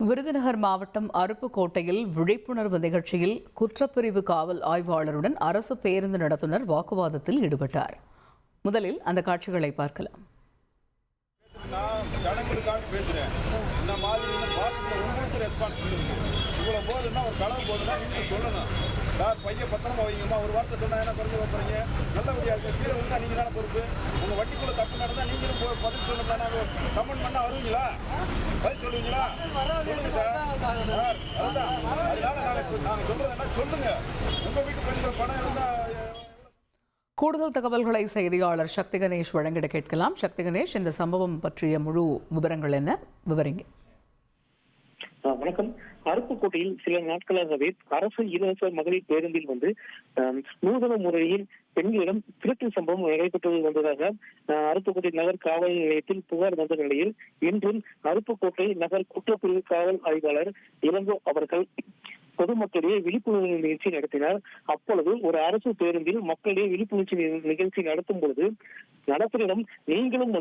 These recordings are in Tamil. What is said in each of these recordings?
விருதுநகர் மாவட்டம் அருப்புக்கோட்டையில் விழிப்புணர்வு நிகழ்ச்சியில் குற்றப்பிரிவு காவல் ஆய்வாளருடன் அரசு பேருந்து நடத்துனர் வாக்குவாதத்தில் ஈடுபட்டார். முதலில் அந்த காட்சிகளை பார்க்கலாம். சார் பையன் பத்திரமா வைங்கம்மா, ஒரு வார்த்தை சொன்னா என்ன குறைஞ்சு வைப்பீங்க? நல்லபடியா இருக்கு. கீழே விழுந்தா நீங்க தானே பொறுப்பு. உங்க வண்டிக்குள்ள தப்பு நடந்தா நீங்களும் பதில் சொல்லுங்க தானே. கமெண்ட் பண்ணா வருவீங்களா? பதில் சொல்லுவீங்களா? சொல்லுங்க சார். அதுதான். அதனால நாங்க சொல்றது என்ன சொல்லுங்க. உங்க வீட்டு பெண்கள் பணம் இருந்தா. கூடுதல் தகவல்களை செய்தியாளர் சக்தி கணேஷ் வழங்கிட கேட்கலாம். சக்தி கணேஷ், இந்த சம்பவம் பற்றிய முழு விவரங்கள் என்ன, விவரிங்க. வணக்கம். அருப்புக்கோட்டையில் சில நாட்களாகவே அரசு இலவச மகளிர் பேருந்தில் நூதன முறையில் பெண்களிடம் திருட்டு சம்பவம் நடைபெற்று வந்ததாக அருப்புக்கோட்டை நகர் காவல் நிலையத்தில் புகார் வந்த நிலையில் இன்றும் அருப்புக்கோட்டை நகர் குற்றப்பிரிவு காவல் ஆய்வாளர் இளங்கோ அவர்கள் பொதுமக்களிடையே விழிப்புணர்வு நிகழ்ச்சி நடத்தினார். அப்பொழுது ஒரு அரசு பேருந்தில் மக்களிடையே விழிப்புணர்ச்சி நிகழ்ச்சி நடத்தும் பொழுது நடத்தும் நீங்களும்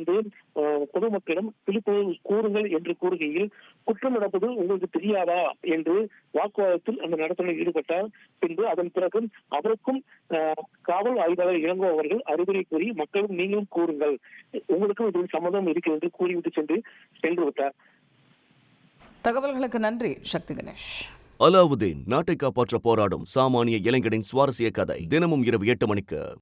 பொதுமக்களிடம் விழிப்புணர்வு கூறுங்கள் என்று கூறுகையில் குற்றம் நடப்பது உங்களுக்கு தெரியாதா என்று வாக்குவாதத்தில் அந்த நடத்துனர் ஈடுபட்டார். பின்பு அதன் பிறகு அவருக்கும் காவல் ஆய்வாளர் இளங்கோ அவர்கள் அறிவுரை கூறி மக்களும் நீங்களும் கூறுங்கள், உங்களுக்கும் இதில் சம்மதம் இருக்கு என்று கூறிவிட்டு சென்று விட்டார். தகவல்களுக்கு நன்றி சக்தி கணேஷ். அலாவுதீன் நாட்டை காப்பாற்ற போராடும் சாமானிய இளைஞனின் சுவாரஸ்ய கதை தினமும் இரவு 8 மணிக்கு.